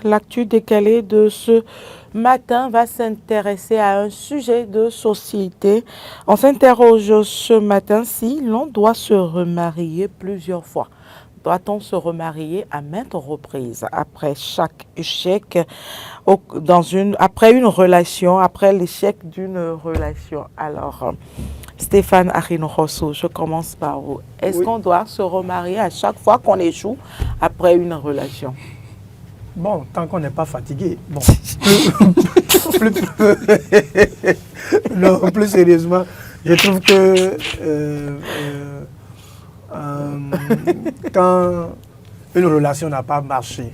L'actu décalée de ce matin va s'intéresser à un sujet de société. On s'interroge ce matin si l'on doit se remarier plusieurs fois. Doit-on se remarier à maintes reprises après chaque échec après une relation, après l'échec d'une relation? Alors, Stéphane Arino-Rosso, je commence par vous. Est-ce qu'on doit se remarier à chaque fois qu'on échoue après une relation? Bon, tant qu'on n'est pas fatigué, bon, non, plus sérieusement, je trouve que quand une relation n'a pas marché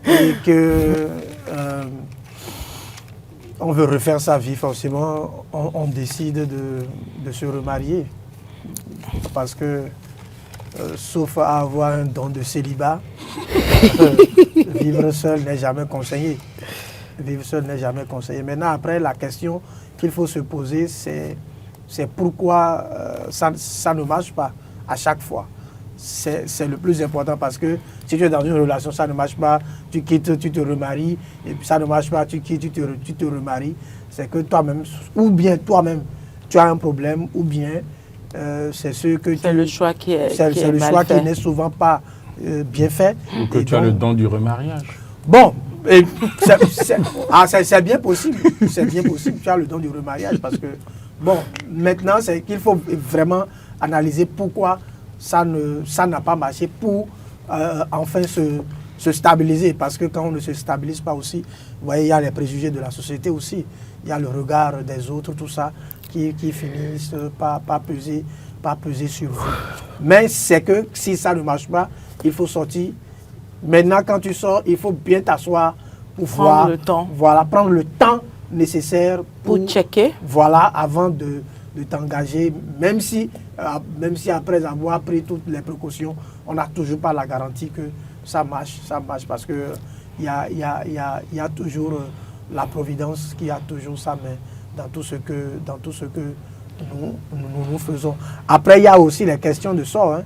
et que on veut refaire sa vie, forcément, on décide de se remarier. Parce que, sauf à avoir un don de célibat, vivre seul n'est jamais conseillé. Vivre seul n'est jamais conseillé. Maintenant, après, la question qu'il faut se poser, c'est pourquoi ça ne marche pas à chaque fois. C'est le plus important parce que si tu es dans une relation, ça ne marche pas, tu quittes, tu te remaries, et puis ça ne marche pas, tu quittes, tu te remaries. C'est que toi-même, ou bien toi-même, tu as un problème, ou bien c'est ce que c'est le choix qui est c'est le choix qui n'est souvent pas bien fait. Ou que tu as le don du remariage. Bon, c'est bien possible. C'est bien possible, tu as le don du remariage parce que, bon, maintenant, c'est qu'il faut vraiment analyser pourquoi ça n'a pas marché pour enfin se stabiliser. Parce que quand on ne se stabilise pas aussi, vous voyez, il y a les préjugés de la société aussi. Il y a le regard des autres, tout ça, qui finissent par peser sur vous. Mais c'est que si ça ne marche pas, il faut sortir. Maintenant, quand tu sors, il faut bien t'asseoir pour prendre le temps. Voilà, prendre le temps nécessaire pour checker. Voilà, avant de t'engager, même si après avoir pris toutes les précautions, on n'a toujours pas la garantie que ça marche parce que il y a toujours la providence qui a toujours sa main dans tout ce que nous faisons. Après, il y a aussi les questions de sort. Hein.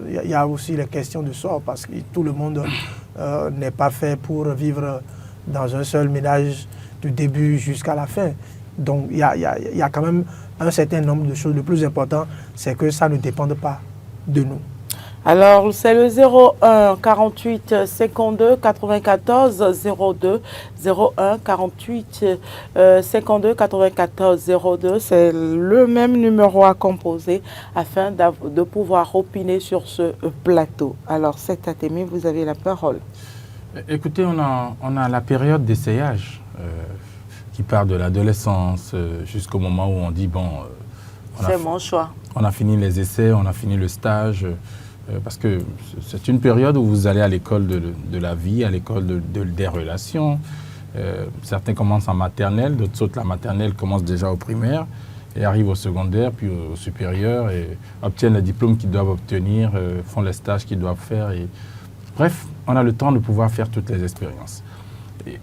Il y a aussi les questions de sort parce que tout le monde n'est pas fait pour vivre dans un seul ménage du début jusqu'à la fin. Donc il y a quand même un certain nombre de choses. Le plus important, c'est que ça ne dépende pas de nous. Alors, c'est le 01 48 52 94 02, 01 48 52 94 02. C'est le même numéro à composer afin de pouvoir opiner sur ce plateau. Alors, c'est Atémé, vous avez la parole. Écoutez, on a la période d'essayage qui part de l'adolescence jusqu'au moment où on dit, bon... c'est mon choix. On a fini les essais, on a fini le stage... parce que c'est une période où vous allez à l'école de la vie, à l'école des relations. Certains commencent en maternelle, d'autres sautent la maternelle, commencent déjà au primaire et arrivent au secondaire, puis au supérieur et obtiennent les diplômes qu'ils doivent obtenir, font les stages qu'ils doivent faire. Bref, on a le temps de pouvoir faire toutes les expériences.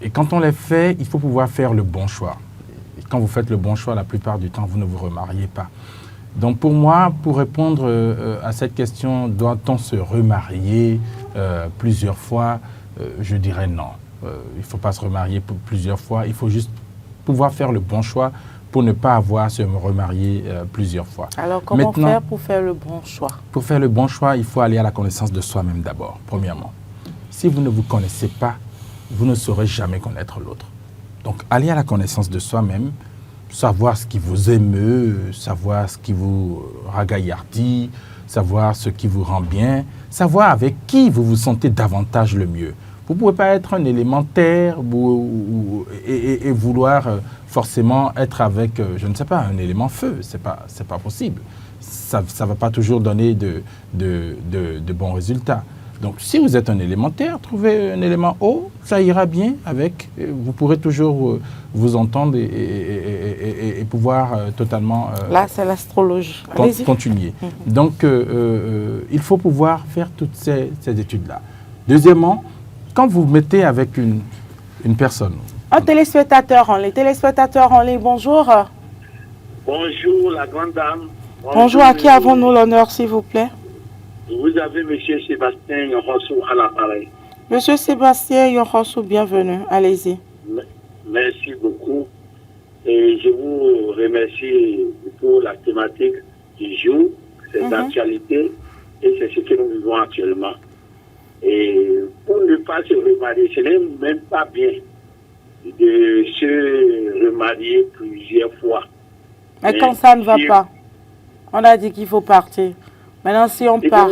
Et quand on les fait, il faut pouvoir faire le bon choix. Et quand vous faites le bon choix, la plupart du temps, vous ne vous remariez pas. Donc pour moi, pour répondre à cette question, doit-on se remarier plusieurs fois? Je dirais non. Il ne faut pas se remarier plusieurs fois. Il faut juste pouvoir faire le bon choix pour ne pas avoir à se remarier plusieurs fois. Alors comment faire pour faire le bon choix? Pour faire le bon choix, il faut aller à la connaissance de soi-même d'abord, premièrement. Si vous ne vous connaissez pas, vous ne saurez jamais connaître l'autre. Donc allez à la connaissance de soi-même, savoir ce qui vous émeut, savoir ce qui vous ragaillardit, savoir ce qui vous rend bien, savoir avec qui vous vous sentez davantage le mieux. Vous ne pouvez pas être un élémentaire et vouloir forcément être avec, je ne sais pas, un élément feu. C'est pas possible. Ça ne va pas toujours donner de bons résultats. Donc, si vous êtes un élémentaire, trouvez un élément haut, ça ira bien avec. Vous pourrez toujours vous entendre et pouvoir totalement... Là, c'est l'astrologie. Continuer. Donc, il faut pouvoir faire toutes ces études-là. Deuxièmement, quand vous mettez avec une personne... Un téléspectateur en ligne, bonjour. Bonjour, la grande dame. Bonjour, à qui avons-nous l'honneur, s'il vous plaît? Vous avez M. Sébastien Rosso à l'appareil. Monsieur Sébastien Yokoso, bienvenue. Allez-y. Merci beaucoup. Et je vous remercie pour la thématique du jour, c'est d'actualité et c'est ce que nous vivons actuellement. Et pour ne pas se remarier, ce n'est même pas bien de se remarier plusieurs fois. Mais quand ça ne va pas, on a dit qu'il faut partir. Maintenant, si on part,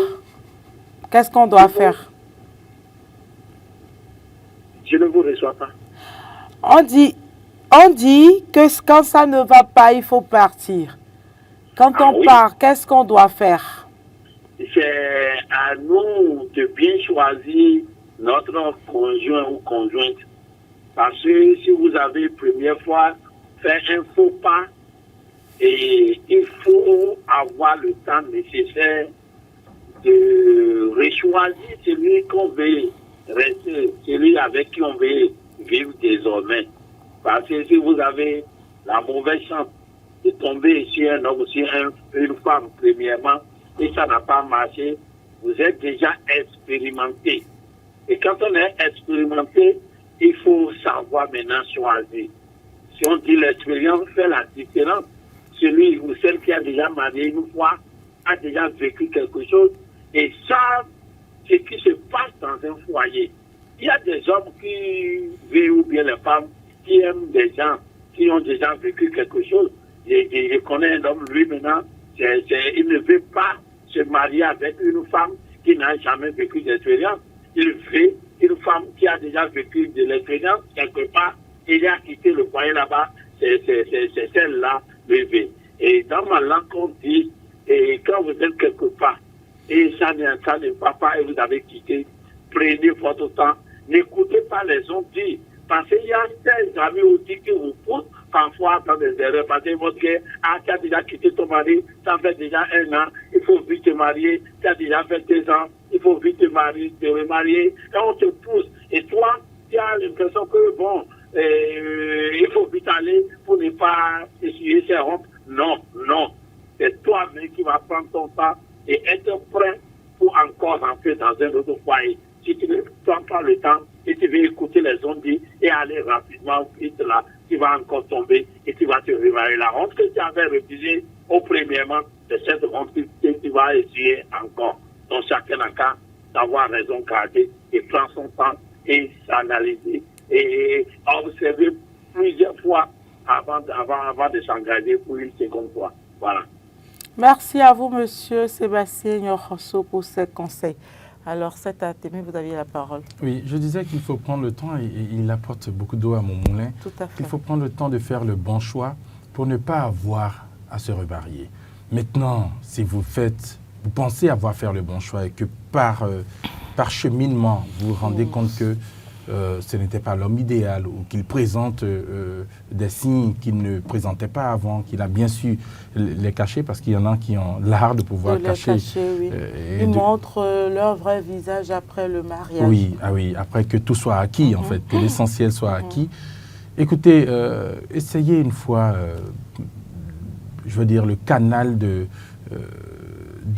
qu'est-ce qu'on doit faire? Je ne vous reçois pas. On dit que quand ça ne va pas, il faut partir. Quand on part, qu'est-ce qu'on doit faire? C'est à nous de bien choisir notre conjoint ou conjointe. Parce que si vous avez première fois fait un faux pas, et il faut avoir le temps nécessaire de rechoisir celui qu'on veut rester, celui avec qui on veut vivre désormais. Parce que si vous avez la mauvaise chance de tomber sur un homme, sur une femme, premièrement, et ça n'a pas marché, vous êtes déjà expérimenté. Et quand on est expérimenté, il faut savoir maintenant choisir. Si on dit l'expérience fait la différence, celui ou celle qui a déjà marié une fois a déjà vécu quelque chose et savent ce qui se passe dans un foyer. Il y a des hommes qui veulent, ou bien les femmes, qui aiment des gens qui ont déjà vécu quelque chose. Je connais un homme, lui maintenant, il ne veut pas se marier avec une femme qui n'a jamais vécu d'expérience. Il veut une femme qui a déjà vécu de l'expérience quelque part. Il a quitté le foyer là-bas. C'est celle-là, le veut. Et dans ma langue, on dit, et quand vous êtes quelque part, et ça ne va pas, et vous avez quitté, prenez votre temps. N'écoutez pas les autres dire. Parce qu'il y a des amis aussi qui vous poussent parfois dans des erreurs. Parce que votre gars, tu as déjà quitté ton mari, ça fait déjà 1 an, il faut vite te marier. Tu as déjà fait 2 ans, il faut vite te remarier. Et on te pousse. Et toi, tu as l'impression que, bon, il faut vite aller pour ne pas essuyer ses hontes. Non. C'est toi-même qui vas prendre ton temps et être prêt pour encore rentrer dans un autre foyer. Si tu ne prends pas le temps et tu veux écouter les ondes et aller rapidement vite là, tu vas encore tomber et tu vas te remarier. La honte que tu avais refusée au premièrement, c'est cette honte que tu vas essuyer encore. Donc chacun a qu'à d'avoir raison garder et prendre son temps et s'analyser et observer plusieurs fois avant de s'engager pour une seconde fois. Voilà. Merci à vous, monsieur Sébastien Yokoso, pour ces conseils. Alors, cet Atémé, vous aviez la parole. Oui, je disais qu'il faut prendre le temps, et il apporte beaucoup d'eau à mon moulin. Tout à fait. Il faut prendre le temps de faire le bon choix pour ne pas avoir à se remarier. Maintenant, si vous pensez avoir fait le bon choix et que par cheminement, vous vous rendez compte que ce n'était pas l'homme idéal ou qu'il présente des signes qu'il ne présentait pas avant, qu'il a bien su les cacher parce qu'il y en a qui ont l'art de pouvoir cacher. Oui. Ils montrent leur vrai visage après le mariage. Oui, après que tout soit acquis en fait, que l'essentiel soit acquis. Écoutez, essayez une fois, je veux dire, le canal de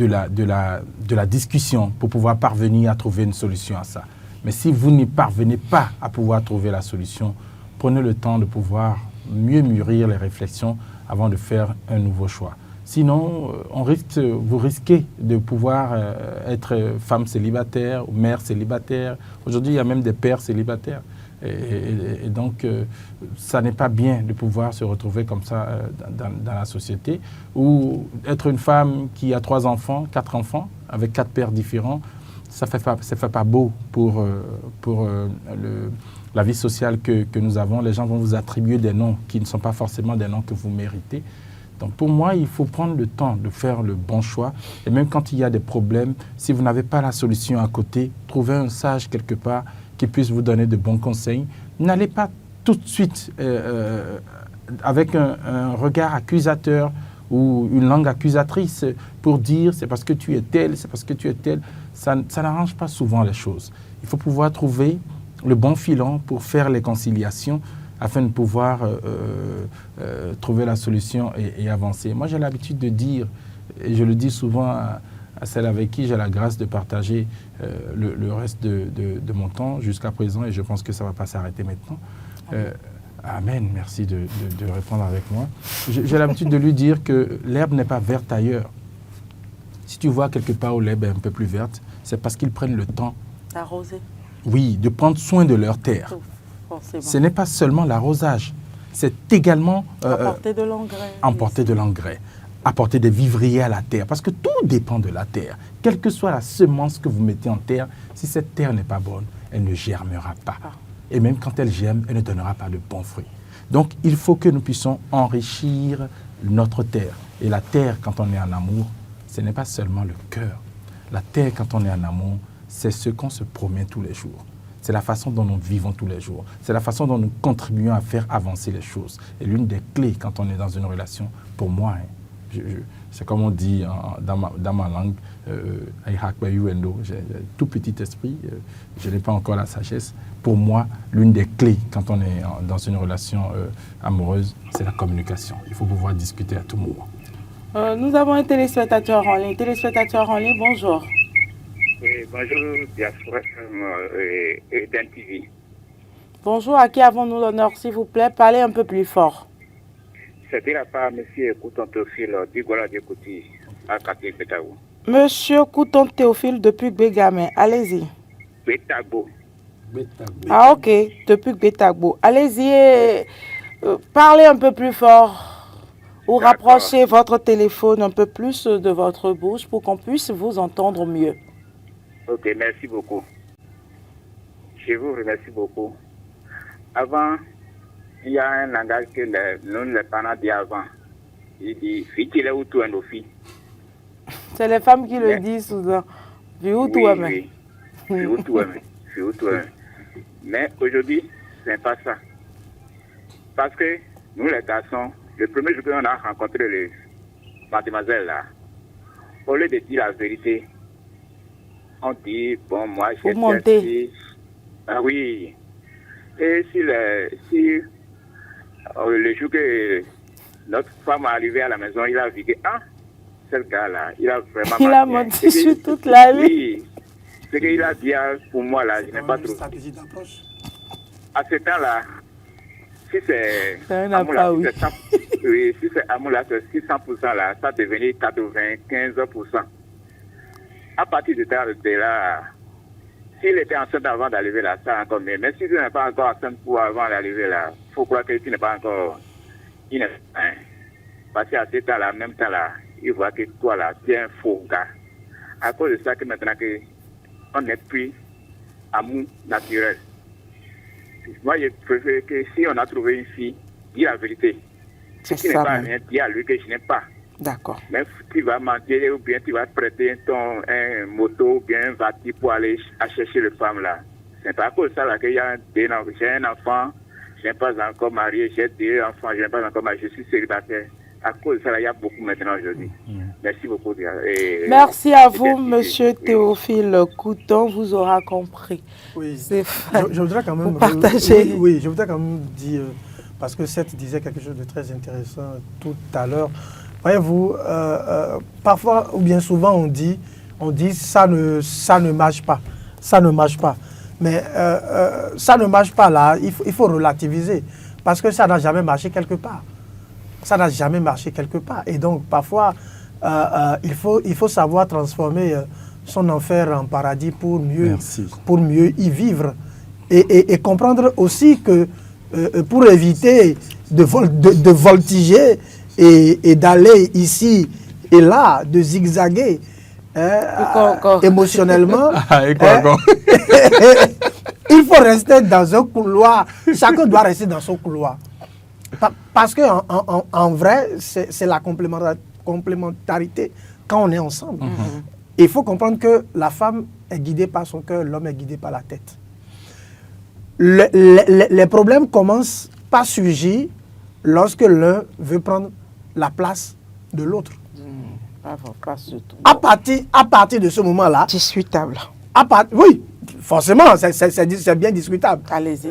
la discussion pour pouvoir parvenir à trouver une solution à ça. Mais si vous n'y parvenez pas à pouvoir trouver la solution, prenez le temps de pouvoir mieux mûrir les réflexions avant de faire un nouveau choix. Sinon, vous risquez de pouvoir être femme célibataire ou mère célibataire. Aujourd'hui, il y a même des pères célibataires. Et donc, ça n'est pas bien de pouvoir se retrouver comme ça dans la société. Ou être une femme qui a 3 enfants, 4 enfants, avec 4 pères différents. Ça fait pas beau pour la vie sociale que nous avons. Les gens vont vous attribuer des noms qui ne sont pas forcément des noms que vous méritez. Donc pour moi, il faut prendre le temps de faire le bon choix. Et même quand il y a des problèmes, si vous n'avez pas la solution à côté, trouvez un sage quelque part qui puisse vous donner de bons conseils. N'allez pas tout de suite avec un regard accusateur ou une langue accusatrice pour dire c'est parce que tu es tel, c'est parce que tu es tel. Ça n'arrange pas souvent les choses. Il faut pouvoir trouver le bon filon pour faire les conciliations afin de pouvoir trouver la solution et avancer. Moi, j'ai l'habitude de dire, et je le dis souvent à celle avec qui j'ai la grâce de partager le reste de mon temps jusqu'à présent, et je pense que ça ne va pas s'arrêter maintenant. Amen, merci de répondre avec moi. J'ai l'habitude de lui dire que l'herbe n'est pas verte ailleurs. Si tu vois quelque part où l'herbe est un peu plus verte, c'est parce qu'ils prennent le temps Arroser. oui, de prendre soin de leur terre. Forcément. Ce n'est pas seulement l'arrosage, c'est également Apporter de l'engrais. apporter de l'engrais, apporter des vivriers à la terre, parce que tout dépend de la terre. Quelle que soit la semence que vous mettez en terre, si cette terre n'est pas bonne, elle ne germera pas. Et même quand elle germe, elle ne donnera pas de bons fruits. Donc, il faut que nous puissions enrichir notre terre. Et la terre, quand on est en amour, ce n'est pas seulement le cœur. La terre, quand on est en amour, c'est ce qu'on se promet tous les jours. C'est la façon dont nous vivons tous les jours. C'est la façon dont nous contribuons à faire avancer les choses. Et l'une des clés quand on est dans une relation, pour moi, c'est comme on dit dans ma langue, j'ai tout petit esprit, je n'ai pas encore la sagesse. Pour moi, l'une des clés quand on est dans une relation amoureuse, c'est la communication. Il faut pouvoir discuter à tout moment. Nous avons un téléspectateur en ligne. Téléspectateur en ligne, bonjour. Oui, bonjour, Diaspora et Dan TV. Bonjour, à qui avons-nous l'honneur, s'il vous plaît? Parlez un peu plus fort. C'était la part, monsieur Couton Théophile, d'Igola Diakouti, à Kati Betago. Monsieur Couton Théophile, depuis Bégamé, allez-y. Betago. Ah, ok, depuis Bétagbo. Allez-y, parlez un peu plus fort ou rapprochez votre téléphone un peu plus de votre bouche pour qu'on puisse vous entendre mieux. Ok, merci beaucoup. Je vous remercie beaucoup. Avant, il y a un langage que nous, les parents, disent avant. Il dit, fille, où tu es nos filles. C'est les femmes qui le disent souvent. Où tu es, oui. Où tu es. Mais aujourd'hui, ce n'est pas ça. Parce que nous, les garçons, le premier jour qu'on a rencontré les mademoiselles là, au lieu de dire la vérité, on dit, bon, moi, j'ai monté. Ah oui. Et si le jour que notre femme est arrivée à la maison, il a vu que, ce gars-là, il a vraiment... Il a menti sur toute la vie. Oui. Ce qu'il a dit pour moi, là, je n'ai pas trop... Stratégie d'approche. À ce temps-là, si c'est amour, si c'est amour, là, c'est 600%, là, ça devenait 95%. À partir de là, s'il était enceinte avant d'arriver là, ça encore mieux. Mais si tu n'es pas encore enceinte pour avant d'arriver là, il faut croire que tu n'es pas encore innocent. Parce qu'à ce temps-là, en même temps là, il voit que toi là, tu es un faux gars. À cause de ça que maintenant on n'est plus amour naturel. Moi, je préfère que si on a trouvé une fille, dis la vérité. Si tu n'es pas rien, dis à lui que je n'ai pas. D'accord. Mais tu vas mentir ou bien tu vas prêter un moto ou bien un voiture pour aller chercher les femmes là. C'est pas à cause de ça là, que j'ai un enfant, je n'ai pas encore marié, j'ai 2 enfants, je n'ai pas encore marié, je suis célibataire. À cause de ça là, il y a beaucoup maintenant aujourd'hui. Merci beaucoup. Merci à vous, monsieur Théophile Couton, vous aura compris. Oui, c'est je voudrais quand même partager. Oui, je voudrais quand même dire, parce que Seth disait quelque chose de très intéressant tout à l'heure. Voyez-vous, parfois ou bien souvent on dit ça ne marche pas, ça ne marche pas. Mais ça ne marche pas là, il faut relativiser parce que ça n'a jamais marché quelque part. Ça n'a jamais marché quelque part. Et donc parfois il faut savoir transformer son enfer en paradis pour mieux y vivre et comprendre aussi que pour éviter de voltiger et d'aller ici et là, de zigzaguer émotionnellement. Il faut rester dans un couloir. Chacun doit rester dans son couloir. Parce qu'en vrai, c'est la complémentarité quand on est ensemble. Il faut comprendre que la femme est guidée par son cœur, l'homme est guidé par la tête. Les problèmes commencent par surgir lorsque l'un veut prendre la place de l'autre. À partir de ce moment-là... Discutable. Oui, forcément, c'est bien discutable. Allez-y.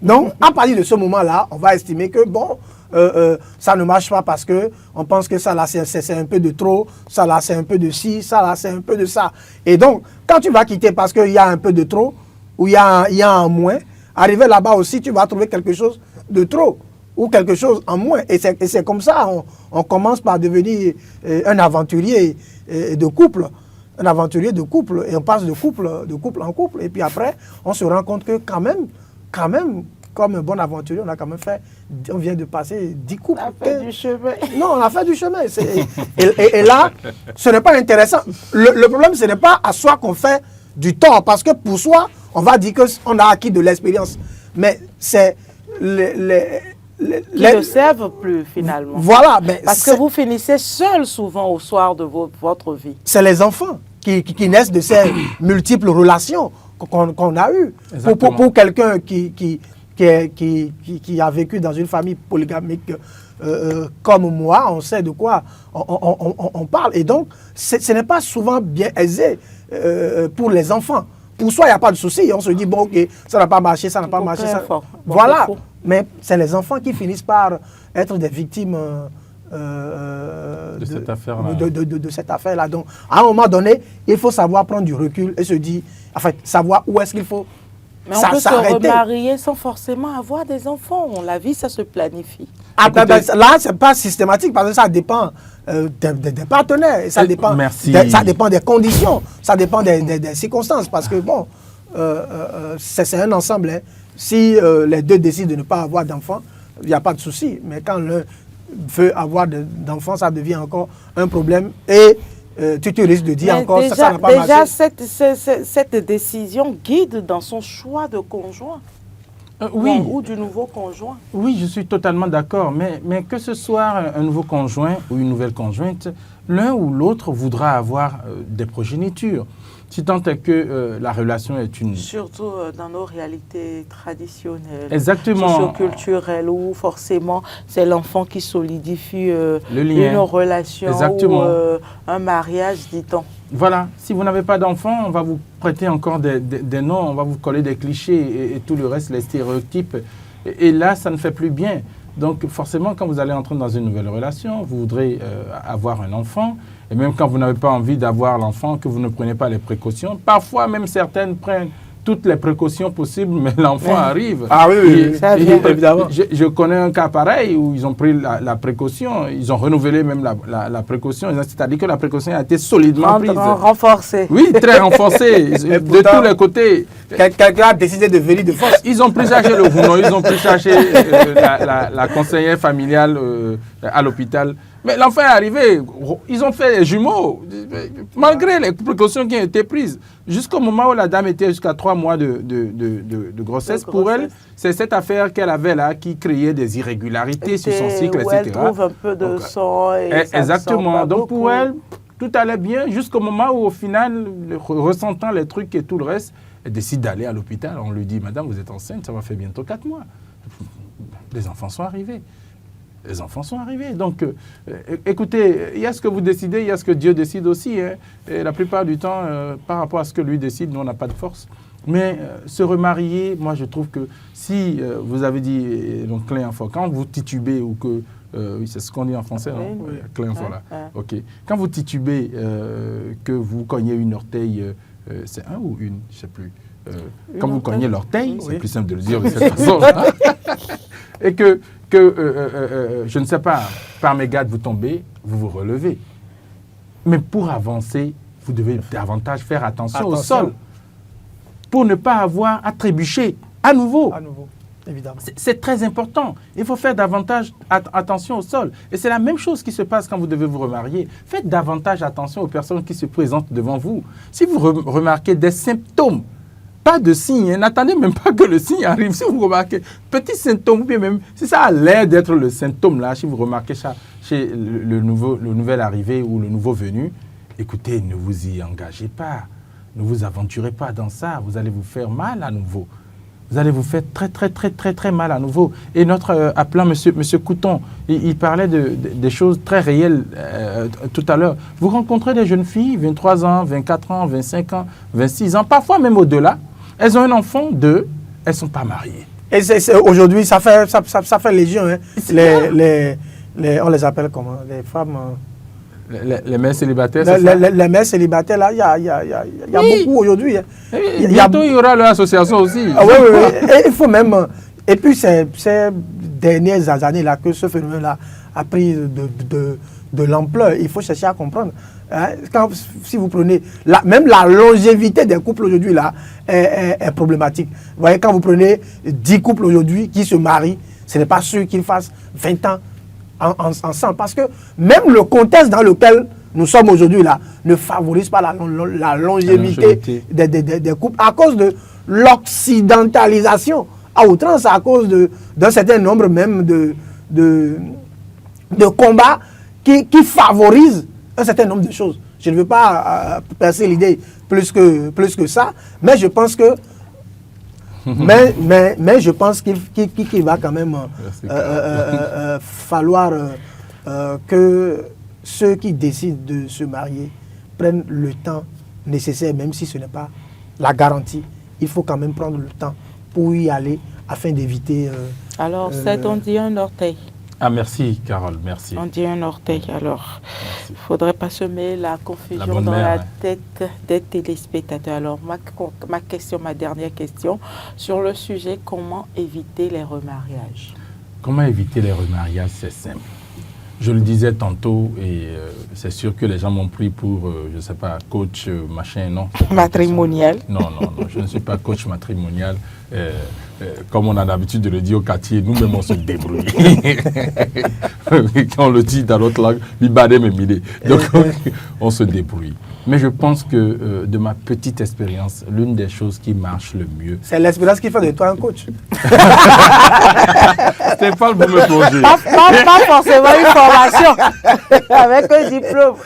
Donc, à partir de ce moment-là, on va estimer que, bon, ça ne marche pas parce que on pense que ça là c'est un peu de trop, ça là c'est un peu de ci, ça là c'est un peu de ça. Et donc, quand tu vas quitter parce qu'il y a un peu de trop ou il y a un moins, arrivé là-bas aussi, tu vas trouver quelque chose de trop ou quelque chose en moins. Et c'est comme ça, on commence par devenir un aventurier de couple. Un aventurier de couple, et on passe de couple en couple. Et puis après, on se rend compte que quand même, comme un bon aventurier, on vient de passer 10 couples. On a fait du chemin. Non, on a fait du chemin. Et là, ce n'est pas intéressant. Le problème, ce n'est pas à soi qu'on fait du tort, parce que pour soi, on va dire qu'on a acquis de l'expérience. Mais c'est qui ne servent plus finalement. Voilà. Mais parce que vous finissez seul souvent au soir de votre vie. C'est les enfants qui naissent de ces multiples relations qu'on a eues. Pour quelqu'un qui a vécu dans une famille polygamique comme moi, on sait de quoi on parle. Et donc, ce n'est pas souvent bien aisé pour les enfants. Pour soi, il n'y a pas de souci. On se dit, bon, ok, ça n'a pas marché, ça n'a pas marché. Voilà. Mais c'est les enfants qui finissent par être des victimes de cette affaire-là. Donc, à un moment donné, il faut savoir prendre du recul et se dire, en fait, savoir où est-ce qu'il faut mais on peut se remarier sans forcément avoir des enfants. La vie, ça se planifie. Là, ce n'est pas systématique parce que ça dépend des partenaires. Ça dépend, ça dépend des conditions. Ça dépend des circonstances. Parce que, bon, c'est un ensemble. Hein. Si les deux décident de ne pas avoir d'enfants, il n'y a pas de souci. Mais quand l'un veut avoir d'enfants, ça devient encore un problème. Et tu risques de dire encore déjà, ça n'a pas marché. Déjà, cette décision guide dans son choix de conjoint. Oui. Ou du nouveau conjoint. Oui, je suis totalement d'accord. Mais que ce soit un nouveau conjoint ou une nouvelle conjointe, l'un ou l'autre voudra avoir des progénitures. Si tant est que la relation est une... Surtout dans nos réalités traditionnelles, socioculturelles, où forcément c'est l'enfant qui solidifie le lien, une relation ou un mariage, dit-on. Voilà, si vous n'avez pas d'enfant, on va vous prêter encore des noms, on va vous coller des clichés et tout le reste, les stéréotypes. Et là, ça ne fait plus bien. Donc forcément, quand vous allez entrer dans une nouvelle relation, vous voudrez avoir un enfant. Et même quand vous n'avez pas envie d'avoir l'enfant, que vous ne prenez pas les précautions, parfois même certaines prennent toutes les précautions possibles, mais l'enfant arrive. Ah oui, ça vient, évidemment. Je connais un cas pareil où ils ont pris la précaution, ils ont renouvelé même la précaution, c'est-à-dire que la précaution a été solidement prise. Renforcée. Oui, très renforcée, de tous les côtés. Quelqu'un a décidé de venir de force. Ils ont pris chercher le rouleau, ils ont pris chercher la conseillère familiale à l'hôpital. Mais l'enfant est arrivé, ils ont fait les jumeaux, malgré les précautions qui ont été prises. Jusqu'au moment où la dame était jusqu'à 3 mois de grossesse, pour elle, c'est cette affaire qu'elle avait là qui créait des irrégularités sur son cycle, etc. Elle trouve un peu de sang. Exactement. Donc pour elle, tout allait bien jusqu'au moment où au final, ressentant les trucs et tout le reste, elle décide d'aller à l'hôpital. On lui dit, madame, vous êtes enceinte, ça va faire bientôt 4 mois. Les enfants sont arrivés. Les enfants sont arrivés. Donc, écoutez, il y a ce que vous décidez, il y a ce que Dieu décide aussi. Hein. Et la plupart du temps, par rapport à ce que lui décide, nous, on n'a pas de force. Mais se remarier, moi, je trouve que si vous avez dit, donc, clé info, quand vous titubez ou que, oui, c'est ce qu'on dit en français, non? Oui, clé info, là. OK. Quand vous titubez, que vous cognez une orteil, c'est un ou une, je ne sais plus. Quand vous cognez l'orteil, c'est plus simple de le dire de cette façon. Hein? Et que je ne sais pas, par mégarde vous tombez, vous vous relevez. Mais pour avancer, vous devez davantage faire attention au sol. Pour ne pas avoir à trébucher à nouveau. À nouveau, évidemment. C'est très important. Il faut faire davantage attention au sol. Et c'est la même chose qui se passe quand vous devez vous remarier. Faites davantage attention aux personnes qui se présentent devant vous. Si vous remarquez des symptômes, pas de signe, n'attendez même pas que le signe arrive. Si vous remarquez petit symptôme, ou bien même si ça a l'air d'être le symptôme là, si vous remarquez ça chez le nouvel arrivé ou le nouveau venu, écoutez, ne vous y engagez pas, ne vous aventurez pas dans ça, vous allez vous faire mal à nouveau. Vous allez vous faire très mal à nouveau. Et notre appelant, monsieur Couton, il parlait des choses très réelles tout à l'heure. Vous rencontrez des jeunes filles, 23 ans, 24 ans, 25 ans, 26 ans, parfois même au-delà. Elles ont un enfant, 2, elles ne sont pas mariées. Et aujourd'hui, ça fait légion. Hein. On les appelle comment? Les femmes... Les mères célibataires, les mères célibataires, là, il y a beaucoup aujourd'hui. Hein. Bientôt, il y aura leur association aussi. Oui. Et il faut même... Et puis, ces dernières années-là, que ce phénomène-là a pris de l'ampleur. Il faut chercher à comprendre. Hein, si vous prenez... même la longévité des couples aujourd'hui là est problématique. Vous voyez, quand vous prenez 10 couples aujourd'hui qui se marient, ce n'est pas sûr qu'ils fassent 20 ans ensemble. Parce que même le contexte dans lequel nous sommes aujourd'hui là ne favorise pas la longévité des couples à cause de l'occidentalisation à outrance, à cause d'un certain nombre même de combats qui favorisent un certain nombre de choses. Je ne veux pas percer l'idée plus que ça, mais je pense que mais je pense qu'il va quand même falloir que ceux qui décident de se marier prennent le temps nécessaire, même si ce n'est pas la garantie. Il faut quand même prendre le temps pour y aller afin d'éviter... Alors, on dit un orteil. Ah, merci, Carole, merci. On dit un orteil, alors. Il ne faudrait pas semer la confusion dans la tête des téléspectateurs. Alors, ma dernière question, sur le sujet, comment éviter les remariages? Comment éviter les remariages? C'est simple. Je le disais tantôt, et c'est sûr que les gens m'ont pris pour, je ne sais pas, coach machin, non. Matrimonial. Non, je ne suis pas coach matrimonial. Comme on a l'habitude de le dire au quartier, nous-mêmes on se débrouille. Quand on le dit dans l'autre langue, donc on se débrouille. Mais je pense que de ma petite expérience, l'une des choses qui marche le mieux... C'est l'expérience qui fait de toi un coach. Stéphane, vous me plongez. Pas forcément une formation avec un diplôme.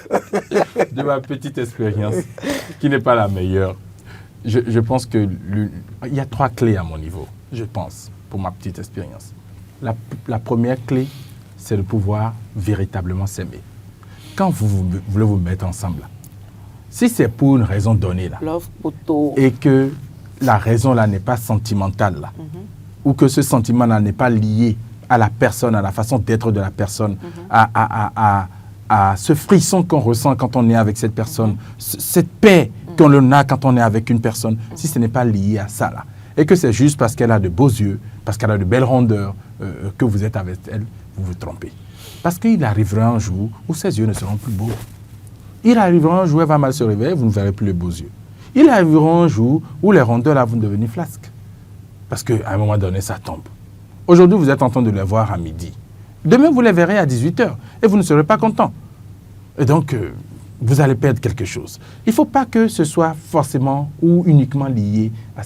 De ma petite expérience, qui n'est pas la meilleure, je pense qu'il y a 3 clés à mon niveau, je pense, pour ma petite expérience. La première clé, c'est de pouvoir véritablement s'aimer. Quand vous voulez vous mettre ensemble, si c'est pour une raison donnée, là, et que la raison là n'est pas sentimentale, là, ou que ce sentiment-là n'est pas lié à la personne, à la façon d'être de la personne, à ce frisson qu'on ressent quand on est avec cette personne, cette paix qu'on a quand on est avec une personne, si ce n'est pas lié à ça, là, et que c'est juste parce qu'elle a de beaux yeux, parce qu'elle a de belles rondeurs, que vous êtes avec elle, vous vous trompez. Parce qu'il arrivera un jour où ses yeux ne seront plus beaux. Il arrivera un jour où elle va mal se réveiller, vous ne verrez plus les beaux yeux. Il arrivera un jour où les rondeurs là vont devenir flasques. Parce qu'à un moment donné, ça tombe. Aujourd'hui, vous êtes en train de les voir à midi. Demain, vous les verrez à 18h et vous ne serez pas content. Et donc, vous allez perdre quelque chose. Il ne faut pas que ce soit forcément ou uniquement lié à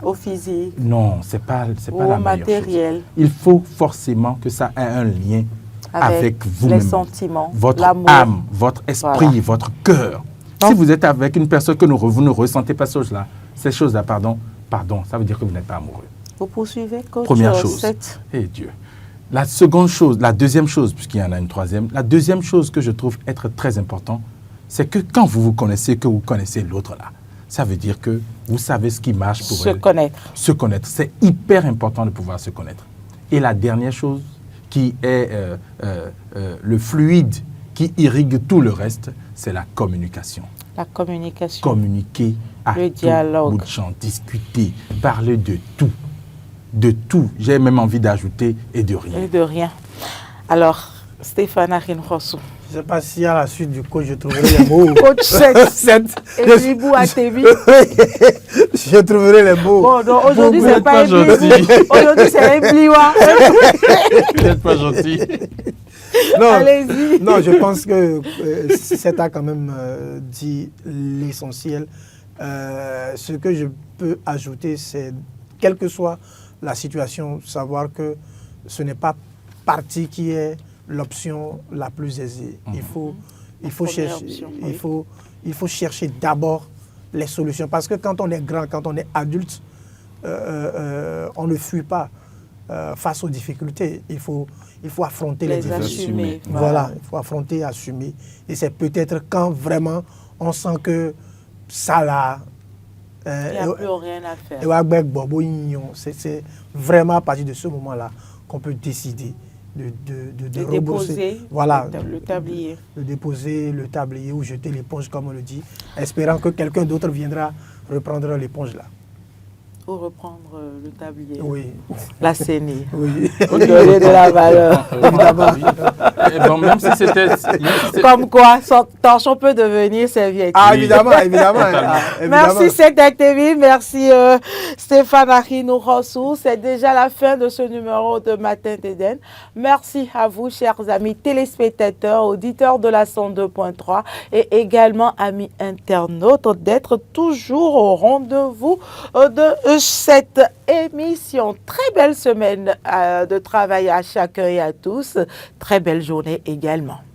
au physique. Non, ce n'est pas la meilleure matériel. chose. Il faut forcément que ça ait un lien avec vous-même. Les sentiments, votre l'amour. âme, votre esprit, votre cœur. Si vous êtes avec une personne que vous ne ressentez pas ces choses-là, pardon, ça veut dire que vous n'êtes pas amoureux. Vous poursuivez, coach. Première chose. Eh Dieu. La deuxième chose, puisqu'il y en a une troisième, la deuxième chose que je trouve être très important, c'est que quand vous vous connaissez, que vous connaissez l'autre là, ça veut dire que vous savez ce qui marche pour elle. Se connaître. C'est hyper important de pouvoir se connaître. Et la dernière chose qui est le fluide qui irrigue tout le reste, c'est la communication. La communication. Communiquer à le dialogue. Tout bout de champ, discuter, parler de tout. De tout. J'ai même envie d'ajouter et de rien. Et de rien. Alors, Stéphane Arinrossou. Je ne sais pas si à la suite du coach, je trouverai les mots. Coach 7. Et puis, Bouatevi. Je trouverai les mots. Bon, donc aujourd'hui, c'est pas gentil. Aujourd'hui, c'est Ebliwa. Vous n'êtes pas gentil. Non, allez-y. Non, je pense que c'est a quand même dit l'essentiel. Ce que je peux ajouter, c'est, quelle que soit la situation, savoir que ce n'est pas parti qui est l'option la plus aisée. Il faut chercher d'abord les solutions. Parce que quand on est grand, quand on est adulte, on ne fuit pas face aux difficultés. Il faut affronter les difficultés. Voilà, il faut affronter, assumer. Et c'est peut-être quand vraiment on sent que ça là, Il n'y a plus rien à faire. C'est vraiment à partir de ce moment-là qu'on peut décider de déposer le tablier. De déposer le tablier ou jeter l'éponge, comme on le dit, espérant que quelqu'un d'autre viendra reprendre l'éponge là. Ou reprendre le tablier. Oui. L'assainir. Oui. Donner de la valeur. Évidemment. Bon, même si c'était... Comme quoi, son torchon peut devenir serviette. Ah, évidemment, évidemment. Merci Sectac TV, merci Stéphane Achinou Rossou. C'est déjà la fin de ce numéro de Matin d'Éden. Merci à vous, chers amis téléspectateurs, auditeurs de la 102.3 et également amis internautes, d'être toujours au rendez-vous de cette émission. Très belle semaine de travail à chacun et à tous. Très belle journée également.